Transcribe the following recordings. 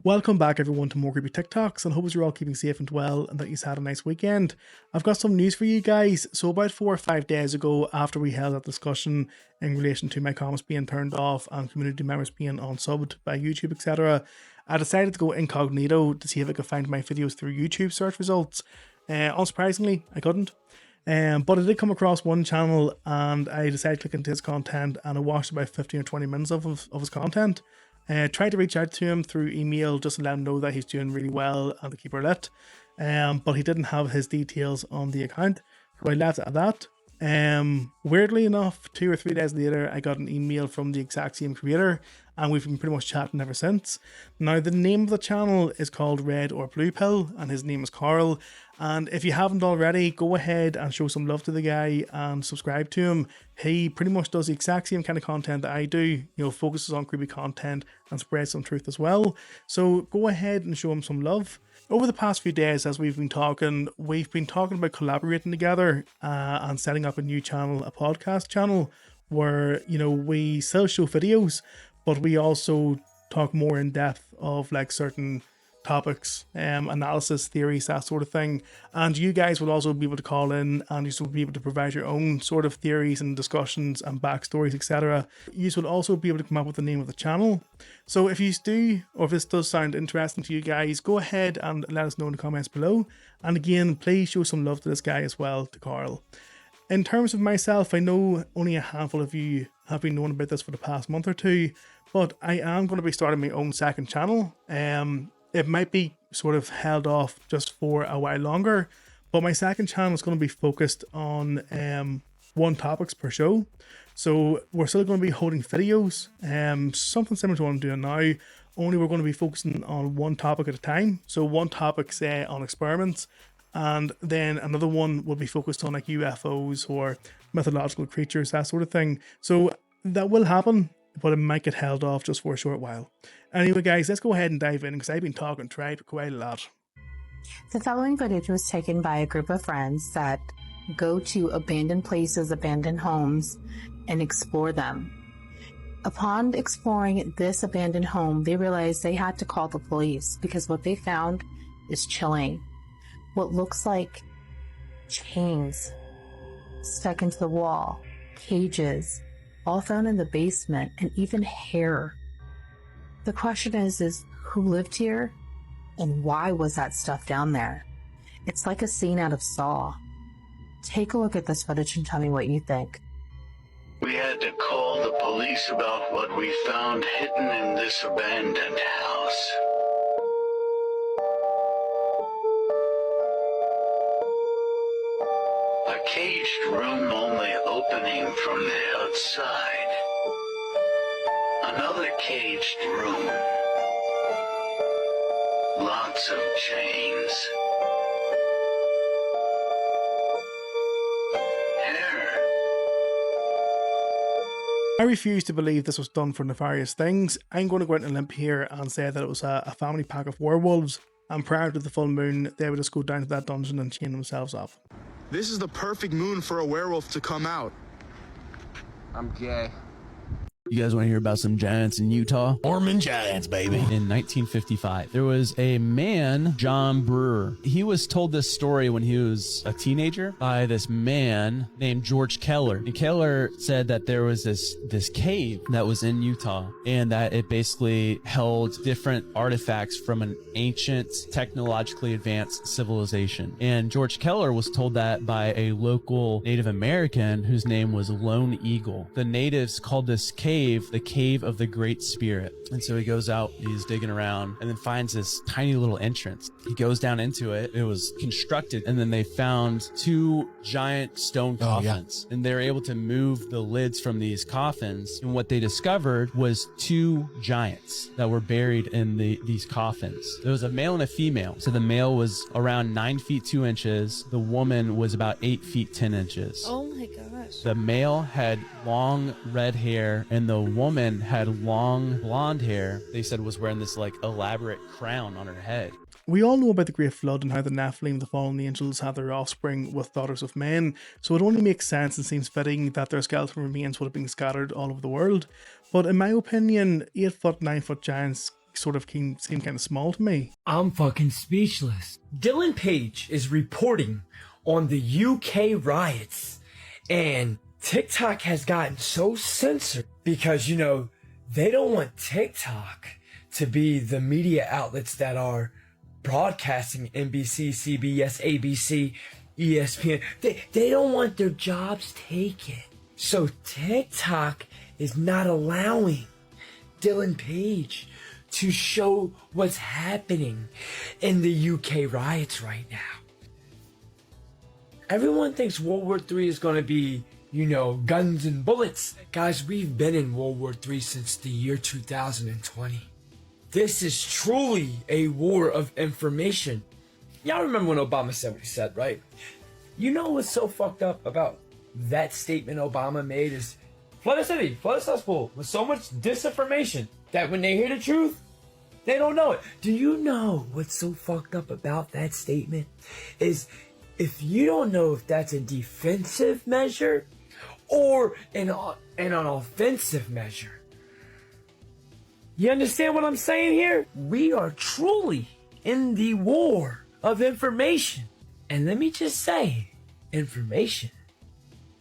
Welcome back everyone to more creepy TikToks, and hope you're all keeping safe and well and that you've had a nice weekend. I've got some news for you guys. So about 4 or 5 days ago, after we held that discussion in relation to my comments being turned off and community members being unsubbed by YouTube, etc., I decided to go incognito to see if I could find my videos through YouTube search results. Unsurprisingly, I couldn't. But I did come across one channel and I decided to click into his content, and I watched about 15 or 20 minutes of his content. Tried to reach out to him through email just to let him know that he's doing really well and to keep her lit. But he didn't have his details on the account, so I left it at that. Weirdly enough, 2 or 3 days later, I got an email from the exact same creator, and we've been pretty much chatting ever since. Now, the name of the channel is called Red or Blue Pill, and his name is Carl. And if you haven't already, go ahead and show some love to the guy and subscribe to him. He pretty much does the exact same kind of content that I do, focuses on creepy content and spreads some truth as well. So go ahead and show him some love. Over the past few days, as we've been talking about collaborating together and setting up a new channel, a podcast channel, where, we still show videos, but we also talk more in depth of like certain topics, analysis, theories, that sort of thing. And you guys will also be able to call in and you will be able to provide your own sort of theories and discussions and backstories, etc. You will also be able to come up with the name of the channel. So if you do, or if this does sound interesting to you guys, go ahead and let us know in the comments below. And again, please show some love to this guy as well, to Carl. In terms of myself, I know only a handful of you have been knowing about this for the past month or two, but I am going to be starting my own second channel. It might be sort of held off just for a while longer, but my second channel is going to be focused on one topics per show. So we're still going to be holding videos, something similar to what I'm doing now, only we're going to be focusing on one topic at a time. So one topic, say, on experiments, and then another one will be focused on like UFOs or mythological creatures, that sort of thing. So that will happen, but it might get held off just for a short while. Anyway guys, let's go ahead and dive in, because I've been talking tribe quite a lot. The following footage was taken by a group of friends that go to abandoned places, abandoned homes, and explore them. Upon exploring this abandoned home, they realized they had to call the police because what they found is chilling. What looks like chains stuck into the wall, cages, all found in the basement, and even hair. The question is who lived here and why was that stuff down there? It's like a scene out of Saw. Take a look at this footage and tell me what you think. We had to call the police about what we found hidden in this abandoned house. A caged room only opening from the outside. Another caged room. Lots of chains. Hair. I refuse to believe this was done for nefarious things. I'm going to go out on a limb here and say that it was a family pack of werewolves, and prior to the full moon, they would just go down to that dungeon and chain themselves up. This is the perfect moon for a werewolf to come out. I'm gay. You guys want to hear about some giants in Utah? Mormon giants, baby. In 1955, there was a man, John Brewer. He was told this story when he was a teenager by this man named George Keller. And Keller said that there was this cave that was in Utah, and that it basically held different artifacts from an ancient, technologically advanced civilization. And George Keller was told that by a local Native American whose name was Lone Eagle. The natives called this cave the Cave of the Great Spirit. And so he goes out, he's digging around, and then finds this tiny little entrance. He goes down into it. It was constructed, and then they found 2 giant stone coffins. And they were able to move the lids from these coffins. And what they discovered was 2 giants that were buried in these coffins. There was a male and a female. So the male was around 9 feet 2 inches. The woman was about 8 feet 10 inches. Oh my gosh. The male had long red hair, and the woman had long blonde hair. They said was wearing this like elaborate crown on her head. We all know about the Great Flood and how the Nephilim, the fallen angels, had their offspring with daughters of men, so it only makes sense and seems fitting that their skeleton remains would have been scattered all over the world. But in my opinion, 8 foot, 9 foot giants sort of seem kind of small to me. I'm fucking speechless. Dylan Page is reporting on the UK riots, and TikTok has gotten so censored because, you know, they don't want TikTok to be the media outlets that are broadcasting NBC, CBS, ABC, ESPN. They don't want their jobs taken. So TikTok is not allowing Dylan Page to show what's happening in the UK riots right now. Everyone thinks World War III is going to be, you know, guns and bullets. Guys, we've been in World War III since the year 2020. This is truly a war of information. Y'all remember when Obama said what he said, right? You know what's so fucked up about that statement Obama made is flood a city, flood a cesspool with so much disinformation that when they hear the truth, they don't know it. Do you know what's so fucked up about that statement? Is if you don't know if that's a defensive measure or an offensive measure. You understand what I'm saying here? We are truly in the war of information. And let me just say, information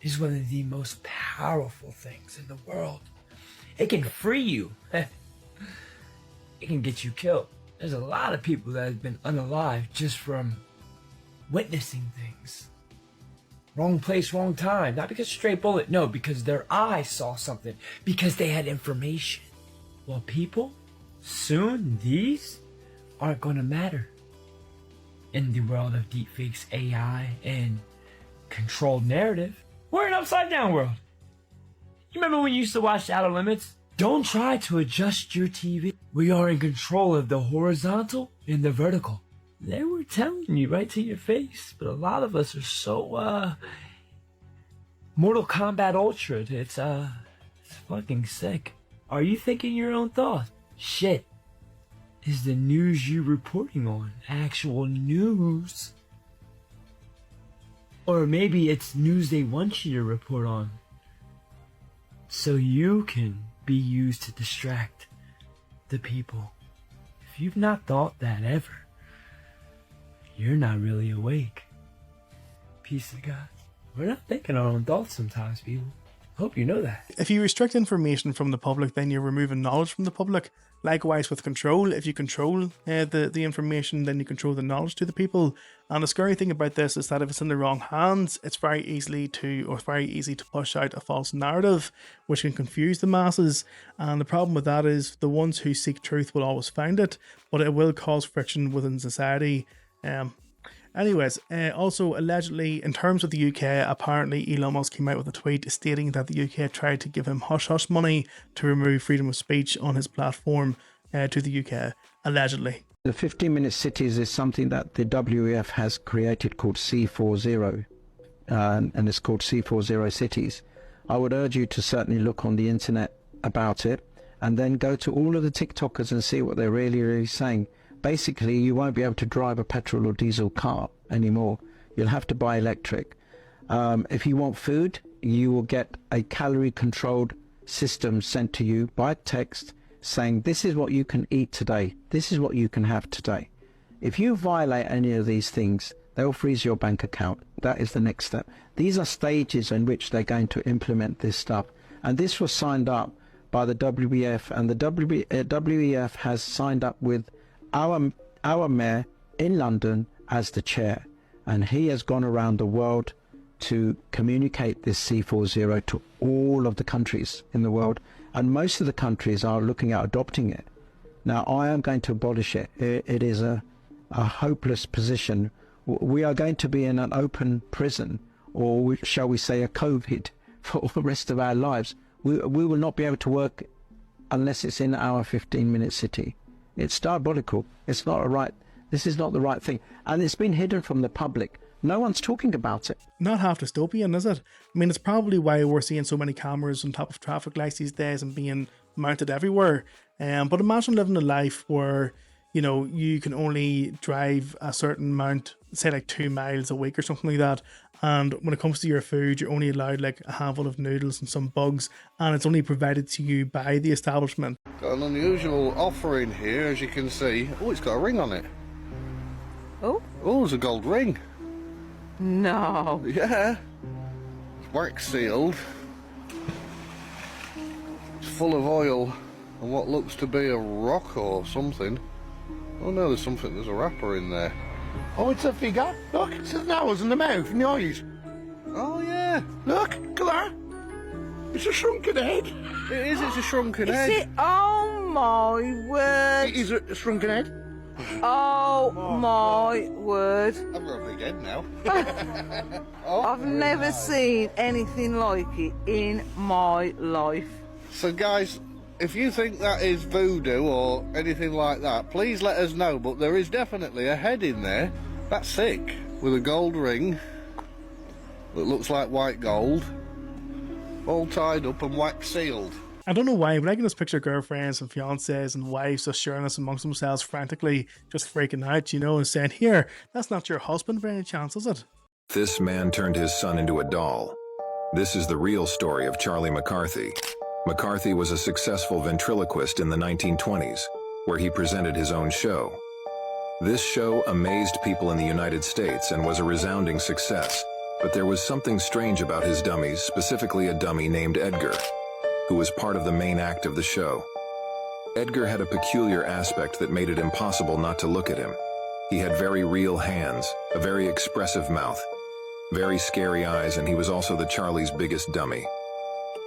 is one of the most powerful things in the world. It can free you. It can get you killed. There's a lot of people that have been unalive just from witnessing things. Wrong place, wrong time. Not because straight bullet. No, because their eyes saw something. Because they had information. Well, people, soon these aren't going to matter in the world of deepfakes, AI, and controlled narrative. We're an upside down world. You remember when you used to watch Outer Limits? Don't try to adjust your TV. We are in control of the horizontal and the vertical. They were telling you right to your face, but a lot of us are so, Mortal Kombat Ultra, it's fucking sick. Are you thinking your own thoughts? Shit. Is the news you reporting on actual news? Or maybe it's news they want you to report on, so you can be used to distract the people. If you've not thought that ever, you're not really awake. Peace of God. We're not thinking our own thoughts sometimes, people. Hope you know that. If you restrict information from the public, then you're removing knowledge from the public. Likewise with control, if you control the information, then you control the knowledge to the people. And the scary thing about this is that if it's in the wrong hands, it's very easy to push out a false narrative, which can confuse the masses. And the problem with that is the ones who seek truth will always find it, but it will cause friction within society. Anyways, also allegedly, in terms of the UK, apparently Elon Musk came out with a tweet stating that the UK tried to give him hush-hush money to remove freedom of speech on his platform to the UK, allegedly. The 15-minute cities is something that the WEF has created called C40, and it's called C40 cities. I would urge you to certainly look on the internet about it, and then go to all of the TikTokers and see what they're really saying. Basically, you won't be able to drive a petrol or diesel car anymore. You'll have to buy electric. If you want food, you will get a calorie-controlled system sent to you by text saying, this is what you can eat today. This is what you can have today. If you violate any of these things, they'll freeze your bank account. That is the next step. These are stages in which they're going to implement this stuff. And this was signed up by the WEF, and the WEF has signed up with our mayor in London as the chair, and he has gone around the world to communicate this C40 to all of the countries in the world, and most of the countries are looking at adopting it. Now, I am going to abolish it. It is a hopeless position. We are going to be in an open prison, or shall we say a COVID, for the rest of our lives. We will not be able to work unless it's in our 15-minute city. It's diabolical. It's not right. This is not the right thing. And it's been hidden from the public. No one's talking about it. Not half dystopian, is it? I mean, it's probably why we're seeing so many cameras on top of traffic lights these days and being mounted everywhere. But imagine living a life where, you know, you can only drive a certain amount say like 2 miles a week or something like that. And when it comes to your food, you're only allowed like a handful of noodles and some bugs, and it's only provided to you by the establishment. Got an unusual offering here, as you can see. Oh, it's got a ring on it. Oh? Oh, there's a gold ring. No. Yeah. It's wax sealed. It's full of oil and what looks to be a rock or something. Oh no, there's a wrapper in there. Oh, it's a figure. Look, it's the nose and the mouth and the eyes. Oh yeah. Look at that. It's a shrunken head. It is, it's a shrunken head. Is it? Oh my word. It is a shrunken head. Oh my word. I've got a big head now. I've never seen anything like it in my life. So guys, if you think that is voodoo or anything like that, please let us know, but there is definitely a head in there. That's sick. With a gold ring that looks like white gold, all tied up and wax sealed. I don't know why, but I can just picture girlfriends and fiancés and wives just sharing this amongst themselves frantically, just freaking out, you know, and saying, here, that's not your husband by any chance, is it? This man turned his son into a doll. This is the real story of Charlie McCarthy. McCarthy was a successful ventriloquist in the 1920s, where he presented his own show. This show amazed people in the United States and was a resounding success, but there was something strange about his dummies, specifically a dummy named Edgar, who was part of the main act of the show. Edgar had a peculiar aspect that made it impossible not to look at him. He had very real hands, a very expressive mouth, very scary eyes, and he was also the Charlie's biggest dummy.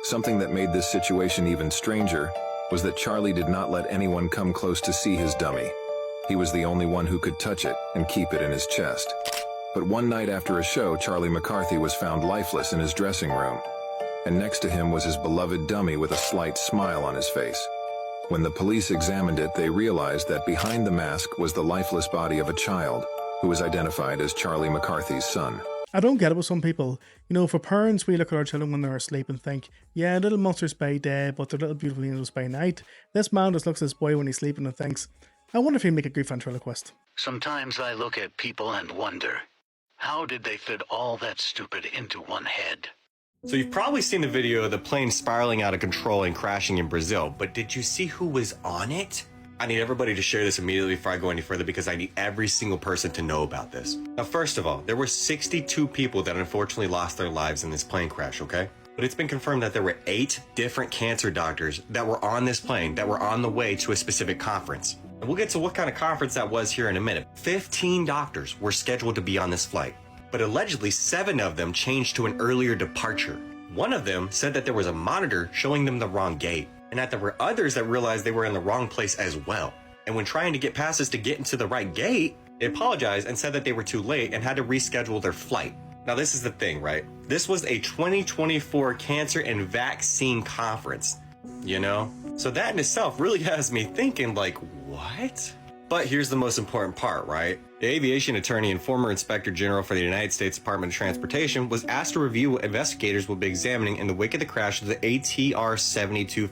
Something that made this situation even stranger was that Charlie did not let anyone come close to see his dummy. He was the only one who could touch it and keep it in his chest. But one night after a show, Charlie McCarthy was found lifeless in his dressing room, and next to him was his beloved dummy with a slight smile on his face. When the police examined it, they realized that behind the mask was the lifeless body of a child who was identified as Charlie McCarthy's son. I don't get it with some people. You know, for parents, we look at our children when they're asleep and think, yeah, little monsters by day, but they're little beautiful angels by night. This man just looks at his boy when he's sleeping and thinks, I wonder if he'd make a good ventriloquist. Sometimes I look at people and wonder, how did they fit all that stupid into one head? So you've probably seen the video of the plane spiraling out of control and crashing in Brazil, but did you see who was on it? I need everybody to share this immediately before I go any further because I need every single person to know about this. Now, first of all, there were 62 people that unfortunately lost their lives in this plane crash, okay? But it's been confirmed that there were 8 different cancer doctors that were on this plane that were on the way to a specific conference. And we'll get to what kind of conference that was here in a minute. 15 doctors were scheduled to be on this flight, but allegedly 7 of them changed to an earlier departure. One of them said that there was a monitor showing them the wrong gate, and that there were others that realized they were in the wrong place as well. And when trying to get passes to get into the right gate, they apologized and said that they were too late and had to reschedule their flight. Now this is the thing, right? This was a 2024 cancer and vaccine conference, you know? So that in itself really has me thinking like, what? But here's the most important part, right? The aviation attorney and former inspector general for the United States Department of Transportation was asked to review what investigators will be examining in the wake of the crash of the ATR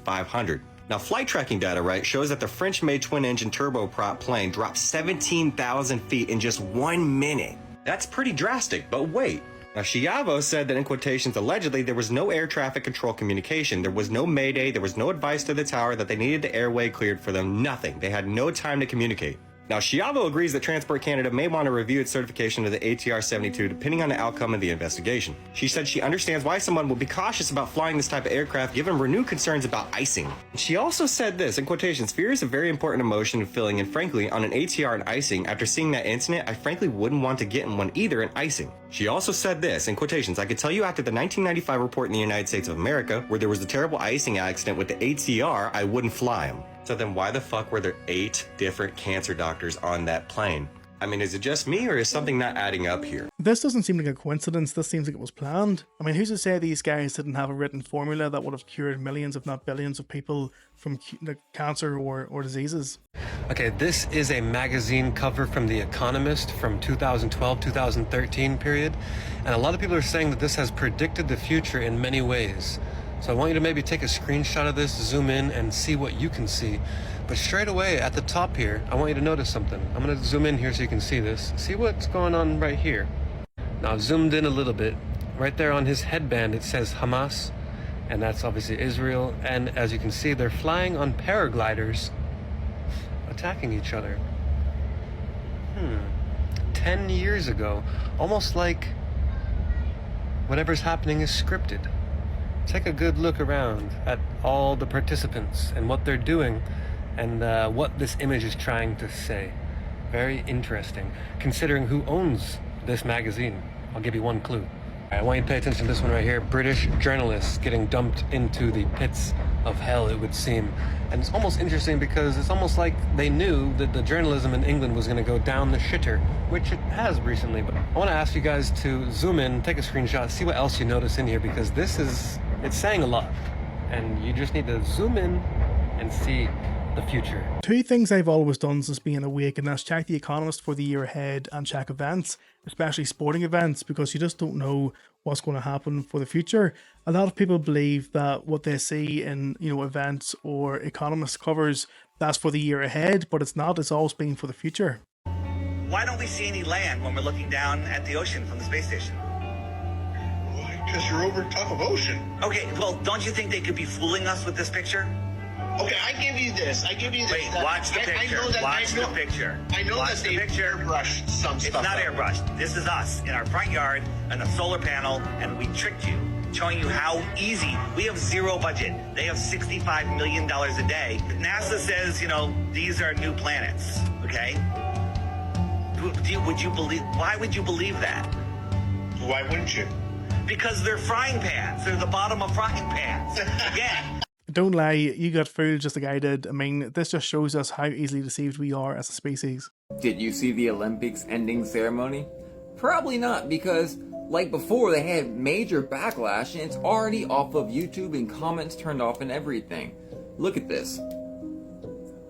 72-500. Now, flight tracking data, right, shows that the French-made twin-engine turboprop plane dropped 17,000 feet in just 1 minute. That's pretty drastic, but wait. Now, Schiavo said that in quotations, allegedly, there was no air traffic control communication. There was no mayday. There was no advice to the tower that they needed the airway cleared for them. Nothing. They had no time to communicate. Now, Schiavo agrees that Transport Canada may want to review its certification of the ATR 72 depending on the outcome of the investigation. She said she understands why someone will be cautious about flying this type of aircraft given renewed concerns about icing. She also said this, in quotations, fear is a very important emotion of feeling, and frankly, on an ATR and icing, after seeing that incident, I frankly wouldn't want to get in one either in icing. She also said this, in quotations, I could tell you after the 1995 report in the United States of America, where there was the terrible icing accident with the ATR, I wouldn't fly them. So then why the fuck were there 8 different cancer doctors on that plane? I mean, is it just me or is something not adding up here? This doesn't seem like a coincidence. This seems like it was planned. I mean, who's to say these guys didn't have a written formula that would have cured millions, if not billions, of people from cancer or diseases? Okay, this is a magazine cover from The Economist from 2012-2013 period. And a lot of people are saying that this has predicted the future in many ways. So I want you to maybe take a screenshot of this, zoom in, and see what you can see. But straight away at the top here, I want you to notice something. I'm going to zoom in here so you can see this. See what's going on right here. Now I've zoomed in a little bit. Right there on his headband it says Hamas, and that's obviously Israel. And as you can see, they're flying on paragliders, attacking each other. 10 years ago, almost like whatever's happening is scripted. Take a good look around at all the participants and what they're doing and what this image is trying to say. Very interesting, considering who owns this magazine. I'll give you one clue. I want you to pay attention to this one right here. British journalists getting dumped into the pits of hell, it would seem. And it's almost interesting because it's almost like they knew that the journalism in England was going to go down the shitter, which it has recently. But I want to ask you guys to zoom in, take a screenshot, see what else you notice in here, because it's saying a lot. And you just need to zoom in and see the future. Two things I've always done since being awake, and that's check The Economist for the year ahead and check events, especially sporting events, because you just don't know what's going to happen for the future. A lot of people believe that what they see in, events or Economist covers, that's for the year ahead, but it's not. It's always been for the future. Why don't we see any land when we're looking down at the ocean from the space station? Because you're over top of ocean. Okay, well, don't you think they could be fooling us with this picture? Okay, I give you this. Wait, watch the picture. Watch the picture. I know that they airbrushed some stuff. It's not airbrushed. This is us in our front yard and a solar panel, and we tricked you, showing you how easy. We have zero budget. They have $65 million a day. NASA says, these are new planets, okay? Would you believe? Why would you believe that? Why wouldn't you? Because they're frying pans. They're the bottom of frying pans. Again. Don't lie, you got fooled just like I did. I mean, this just shows us how easily deceived we are as a species. Did you see the Olympics ending ceremony? Probably not, because like before they had major backlash and it's already off of YouTube and comments turned off and everything. Look at this.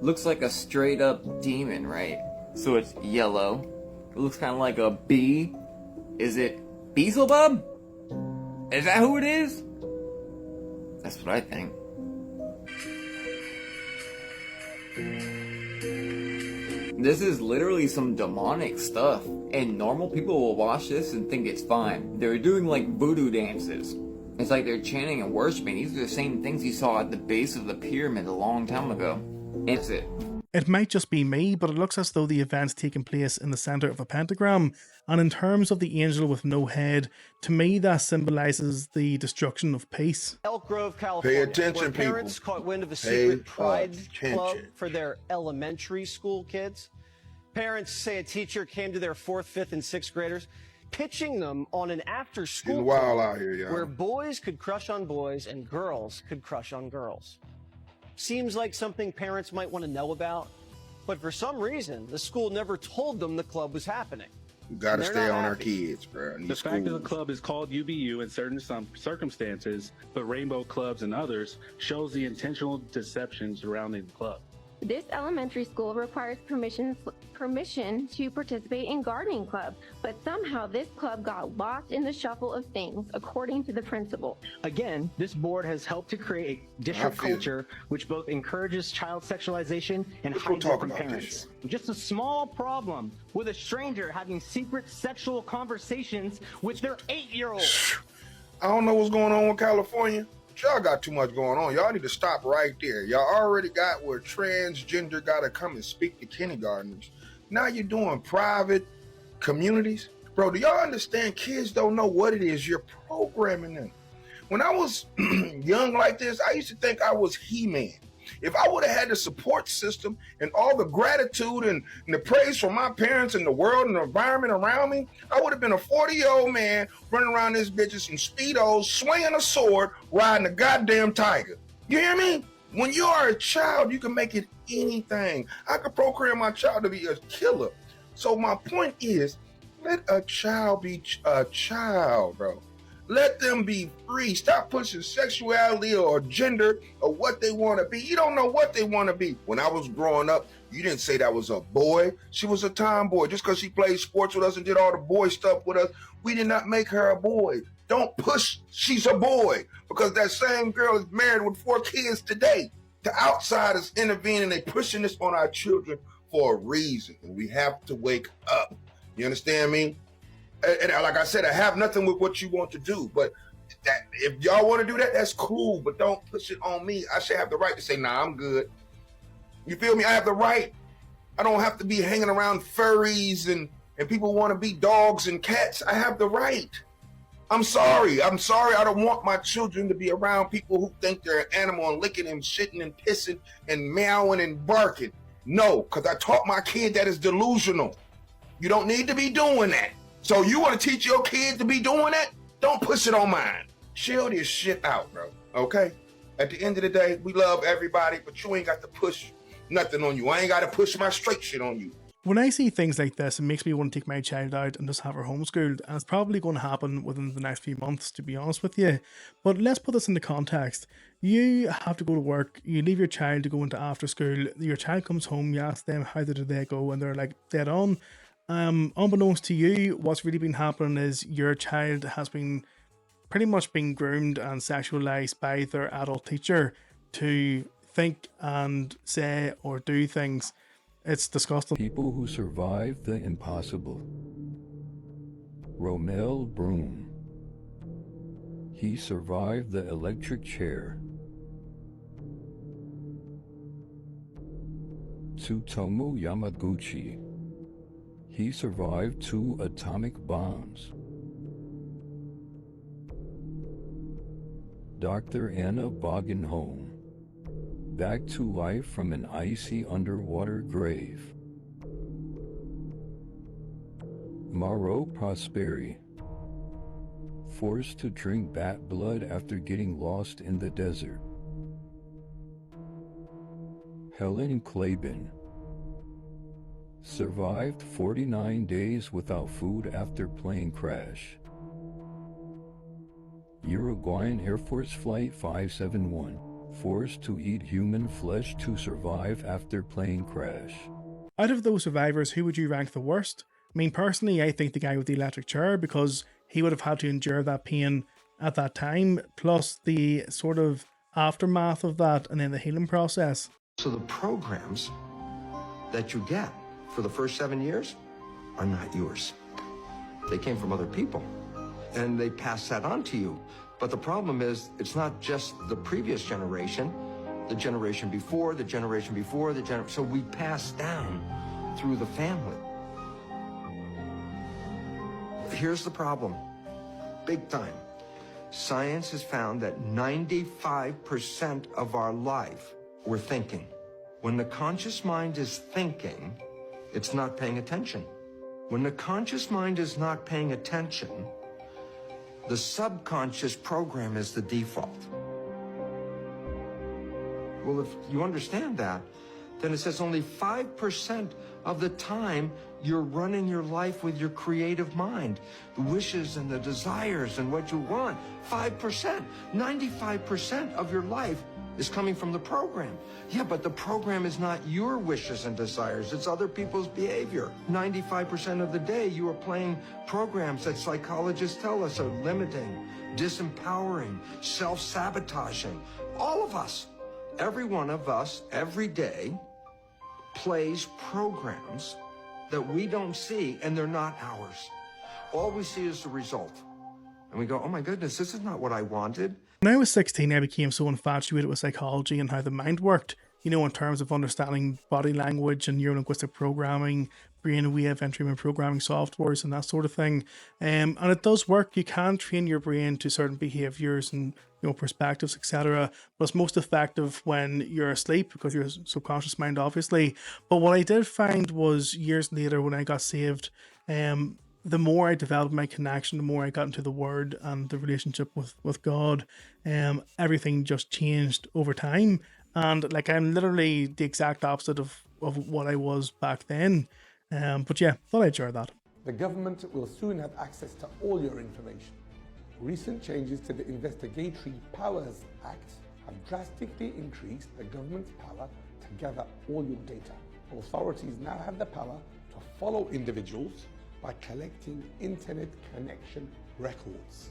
Looks like a straight up demon, right? So it's yellow. It looks kind of like a bee. Is it Beelzebub? Is that who it is? That's what I think. This is literally some demonic stuff, and normal people will watch this and think it's fine. They're doing like voodoo dances. It's like they're chanting and worshiping. These are the same things you saw at the base of the pyramid a long time ago. That's it. It might just be me, but it looks as though the event's taking place in the center of a pentagram, and in terms of the angel with no head, to me that symbolizes the destruction of peace. Elk Grove, California, Pay attention, where parents caught wind of a secret pride club for their elementary school kids. Parents say a teacher came to their 4th, 5th, and 6th graders, pitching them on an after-school wild club out here, y'all. where boys could crush on boys and girls could crush on girls. Seems like something parents might want to know about, but for some reason, the school never told them the club was happening. We gotta They're stay not on our happy. kids, bro. The fact that the club is called UBU in certain circumstances, but Rainbow Clubs and others, shows the intentional deception surrounding the club. This elementary school requires permission to participate in gardening club, but somehow this club got lost in the shuffle of things, according to the principal. Again, this board has helped to create a district culture which both encourages child sexualization and hides it from parents. Just a small problem with a stranger having secret sexual conversations with their 8-year-old. I don't know what's going on with California. Y'all got too much going on. Y'all need to stop right there. Y'all already got where transgender gotta come and speak to kindergartners. Now you're doing private communities. Bro, do y'all understand kids don't know what it is you're programming them? When I was young like this, I used to think I was He-Man. If I would have had the support system and all the gratitude and the praise from my parents and the world and the environment around me, I would have been a 40-year-old man running around this bitch in some Speedos, swinging a sword, riding a goddamn tiger. You hear me? When you are a child, you can make it anything. I could program my child to be a killer. So my point is, let a child be a child, bro. Let them be free. Stop pushing sexuality or gender or what they want to be. You don't know what they want to be. When I was growing up, you didn't say that was a boy. She was a tomboy. Just because she played sports with us and did all the boy stuff with us, we did not make her a boy. Don't push she's a boy, because that same girl is married with 4 kids today. The outsiders intervening, they pushing this on our children for a reason, and we have to wake up. You understand me? And like I said, I have nothing with what you want to do, but if y'all want to do that, that's cool, but don't push it on me. I should have the right to say, nah, I'm good. You feel me? I have the right. I don't have to be hanging around furries and people want to be dogs and cats. I have the right. I'm sorry. I don't want my children to be around people who think they're an animal and licking and shitting and pissing and meowing and barking. No, because I taught my kid that is delusional. You don't need to be doing that. So you want to teach your kid to be doing that? Don't push it on mine. Chill this shit out, bro. Okay? At the end of the day, we love everybody, but you ain't got to push nothing on you. I ain't got to push my straight shit on you. When I see things like this, it makes me want to take my child out and just have her homeschooled, and it's probably going to happen within the next few months, to be honest with you. But let's put this into context. You have to go to work, you leave your child to go into after school, your child comes home, you ask them how did they go, and they're like dead on. Unbeknownst to you, what's really been happening is your child has been pretty much being groomed and sexualized by their adult teacher to think and say or do things. It's disgusting. People who survived the impossible. Romel Broom. He survived the electric chair. Tsutomu Yamaguchi. He survived 2 atomic bombs. Dr. Anna Bogenholm. Back to life from an icy underwater grave. Mauro Prosperi. Forced to drink bat blood after getting lost in the desert. Helen Claiborne. Survived 49 days without food after plane crash. Uruguayan Air Force Flight 571. Forced to eat human flesh to survive after plane crash. Out of those survivors, who would you rank the worst? I mean, personally, I think the guy with the electric chair, because he would have had to endure that pain at that time, plus the sort of aftermath of that and then the healing process. So the programs that you get for the first 7 years are not yours. They came from other people, and they pass that on to you. But the problem is, it's not just the previous generation, the generation before, the generation before, so we pass down through the family. Here's the problem, big time. Science has found that 95% of our life, we're thinking. When the conscious mind is thinking, it's not paying attention. When the conscious mind is not paying attention, the subconscious program is the default. Well, if you understand that, then it says only 5% of the time you're running your life with your creative mind, the wishes and the desires and what you want. 5%. 95% of your life is coming from the program. Yeah, but the program is not your wishes and desires. It's other people's behavior. 95% of the day you are playing programs that psychologists tell us are limiting, disempowering, self-sabotaging. All of us, every one of us, every day, plays programs that we don't see, and they're not ours. All we see is the result. And we go, oh my goodness, this is not what I wanted. When I was 16, I became so infatuated with psychology and how the mind worked, you know, in terms of understanding body language and neuro-linguistic programming, brainwave entrainment programming softwares and that sort of thing. And it does work. You can train your brain to certain behaviors and, you know, perspectives, etc. But it's most effective when you're asleep, because your subconscious mind, obviously. But what I did find was, years later when I got saved, the more I developed my connection, the more I got into the Word and the relationship with God, everything just changed over time. And like, I'm literally the exact opposite of what I was back then. But yeah, thought I'd share that. The government will soon have access to all your information. Recent changes to the Investigatory Powers Act have drastically increased the government's power to gather all your data. Authorities now have the power to follow individuals by collecting internet connection records.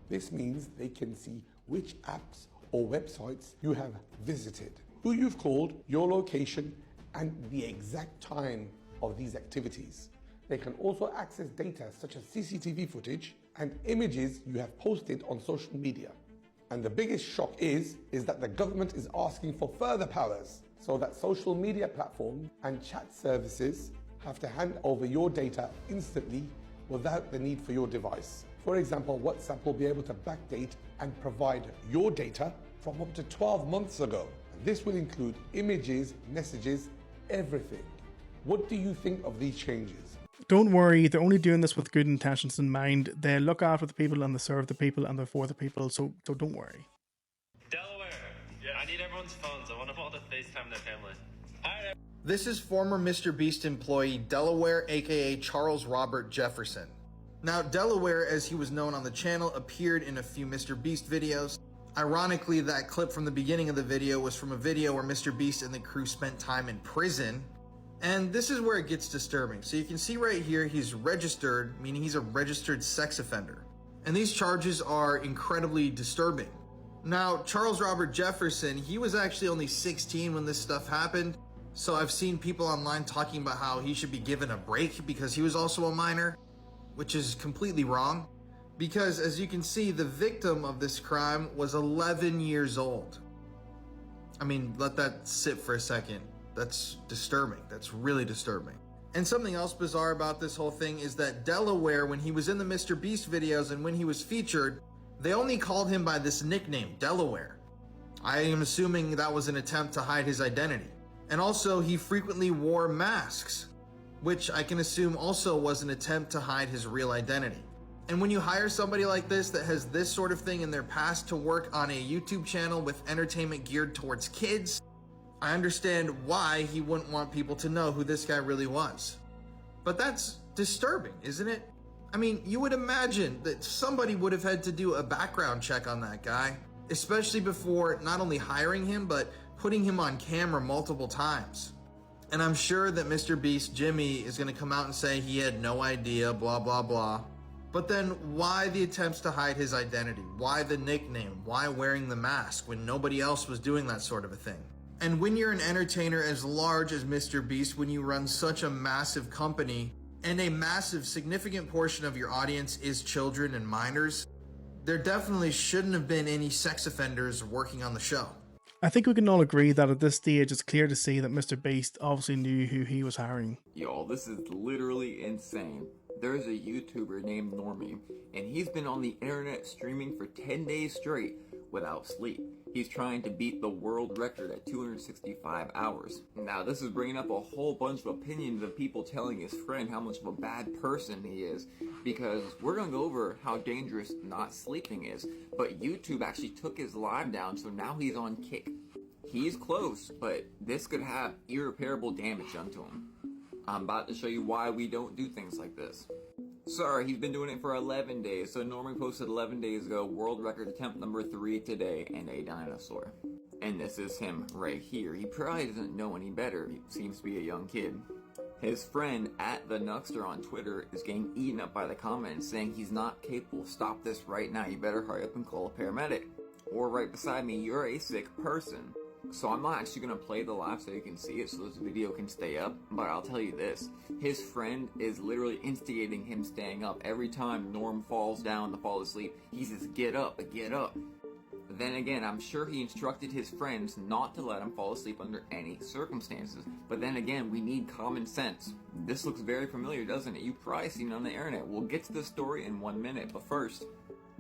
This means they can see which apps or websites you have visited, who you've called, your location, and the exact time of these activities. They can also access data such as CCTV footage and images you have posted on social media. And the biggest shock is that the government is asking for further powers so that social media platforms and chat services have to hand over your data instantly without the need for your device. For example, WhatsApp will be able to backdate and provide your data from up to 12 months ago. And this will include images, messages, everything. What do you think of these changes? Don't worry, they're only doing this with good intentions in mind. They look after the people and they serve the people and they're for the people, so don't worry. Delaware, I need everyone's phones. I want them all to FaceTime their family. Hi. This is former Mr. Beast employee Delaware, aka Charles Robert Jefferson. Now, Delaware, as he was known on the channel, appeared in a few Mr. Beast videos. Ironically, that clip from the beginning of the video was from a video where Mr. Beast and the crew spent time in prison. And this is where it gets disturbing. So you can see right here, he's registered, meaning he's a registered sex offender. And these charges are incredibly disturbing. Now, Charles Robert Jefferson, he was actually only 16 when this stuff happened. So I've seen people online talking about how he should be given a break because he was also a minor, which is completely wrong. Because as you can see, the victim of this crime was 11 years old. I mean, let that sit for a second. That's disturbing. That's really disturbing. And something else bizarre about this whole thing is that Delaware, when he was in the Mr. Beast videos and when he was featured, they only called him by this nickname, Delaware. I am assuming that was an attempt to hide his identity. And also, he frequently wore masks, which I can assume also was an attempt to hide his real identity. And when you hire somebody like this that has this sort of thing in their past to work on a YouTube channel with entertainment geared towards kids, I understand why he wouldn't want people to know who this guy really was. But that's disturbing, isn't it? I mean, you would imagine that somebody would have had to do a background check on that guy, especially before not only hiring him, but putting him on camera multiple times. And I'm sure that Mr. Beast Jimmy is going to come out and say he had no idea, blah, blah, blah. But then why the attempts to hide his identity? Why the nickname? Why wearing the mask when nobody else was doing that sort of a thing? And when you're an entertainer as large as Mr. Beast, when you run such a massive company and a massive significant portion of your audience is children and minors, there definitely shouldn't have been any sex offenders working on the show. I think we can all agree that at this stage it's clear to see that Mr. Beast obviously knew who he was hiring. Y'all, this is literally insane. There's a YouTuber named Normie, and he's been on the internet streaming for 10 days straight without sleep. He's trying to beat the world record at 265 hours. Now, this is bringing up a whole bunch of opinions of people telling his friend how much of a bad person he is, because we're going to go over how dangerous not sleeping is. But YouTube actually took his live down, so now he's on kick. He's close, but this could have irreparable damage done to him. I'm about to show you why we don't do things like this. Sorry, he's been doing it for 11 days. So Normie posted 11 days ago, world record attempt number 3 today, and a dinosaur. And this is him right here. He probably doesn't know any better. He seems to be a young kid. His friend, @TheNuxter on Twitter, is getting eaten up by the comments saying he's not capable. Stop this right now. You better hurry up and call a paramedic. Or right beside me, you're a sick person. So I'm not actually going to play the live so you can see it so this video can stay up, but I'll tell you this. His friend is literally instigating him staying up. Every time Norm falls down to fall asleep, he says, get up, get up. Then again, I'm sure he instructed his friends not to let him fall asleep under any circumstances. But then again, we need common sense. This looks very familiar, doesn't it? You've probably seen it on the internet. We'll get to the story in 1 minute, but first,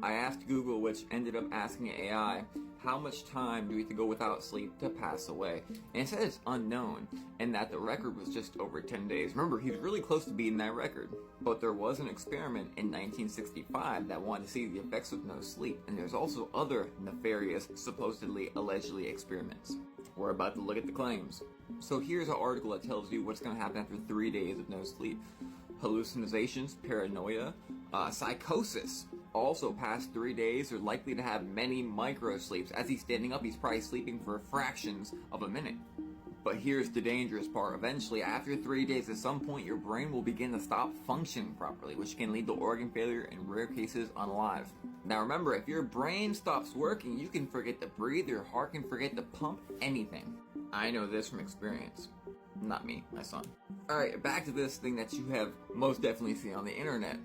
I asked Google, which ended up asking AI, how much time do we have to go without sleep to pass away? And it said it's unknown, and that the record was just over 10 days. Remember, he's really close to beating that record. But there was an experiment in 1965 that wanted to see the effects of no sleep, and there's also other nefarious, supposedly, allegedly experiments. We're about to look at the claims. So here's an article that tells you what's going to happen after 3 days of no sleep. Hallucinations, paranoia, psychosis. Also, past 3 days are likely to have many micro sleeps. As he's standing up, he's probably sleeping for fractions of a minute. But here's the dangerous part. Eventually, after 3 days, at some point, your brain will begin to stop functioning properly, which can lead to organ failure and, in rare cases, unalive. Now remember, if your brain stops working, you can forget to breathe, your heart can forget to pump, anything. I know this from experience. Not me, my son. Alright, back to this thing that you have most definitely seen on the internet.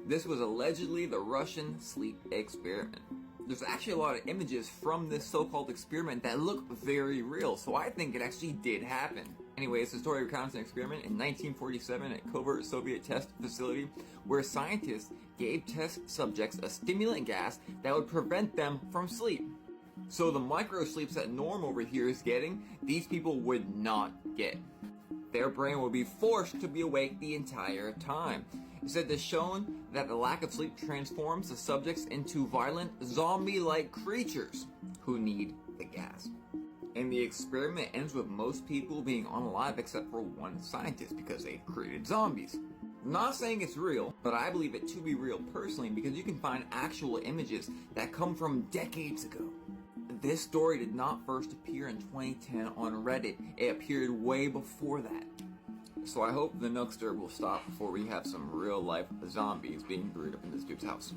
This was allegedly the Russian sleep experiment. There's actually a lot of images from this so-called experiment that look very real, so I think it actually did happen. Anyways, the story recounts an experiment in 1947 at a covert Soviet test facility where scientists gave test subjects a stimulant gas that would prevent them from sleep. So the micro sleeps that Norm over here is getting, these people would not get. Their brain will be forced to be awake the entire time. It said this shown that the lack of sleep transforms the subjects into violent zombie-like creatures who need the gas. And the experiment ends with most people being unalive except for one scientist because they created zombies. I'm not saying it's real, but I believe it to be real personally because you can find actual images that come from decades ago. This story did not first appear in 2010 on Reddit. It appeared way before that. So I hope the Nookster will stop before we have some real-life zombies being brewed up in this dude's house.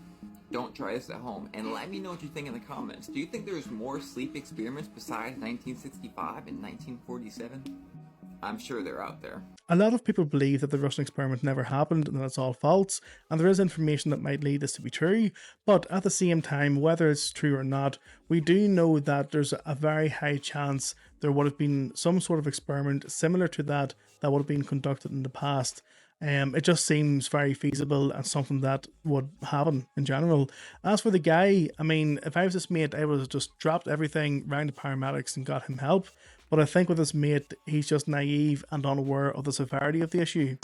Don't try this at home, and let me know what you think in the comments. Do you think there's more sleep experiments besides 1965 and 1947? I'm sure they're out there. A lot of people believe that the Russian experiment never happened and that it's all false, and there is information that might lead this to be true, but at the same time, whether it's true or not, we do know that there's a very high chance there would have been some sort of experiment similar to that would have been conducted in the past. It just seems very feasible and something that would happen in general. As for the guy, I mean, if I was his mate, I would have just dropped everything, rang the paramedics and got him help. But I think with his mate, he's just naive and unaware of the severity of the issue.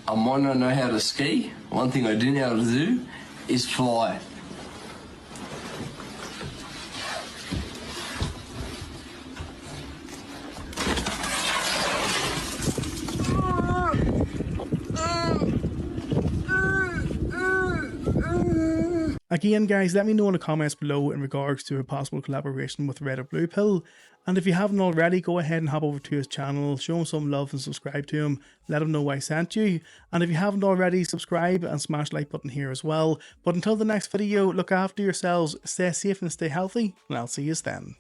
I might not know how to ski. One thing I do know how to do is fly. Again guys, let me know in the comments below in regards to a possible collaboration with Red or Blue Pill, and if you haven't already, go ahead and hop over to his channel, show him some love and subscribe to him, let him know I sent you, and if you haven't already, subscribe and smash the like button here as well. But until the next video, look after yourselves, stay safe and stay healthy, and I'll see you then.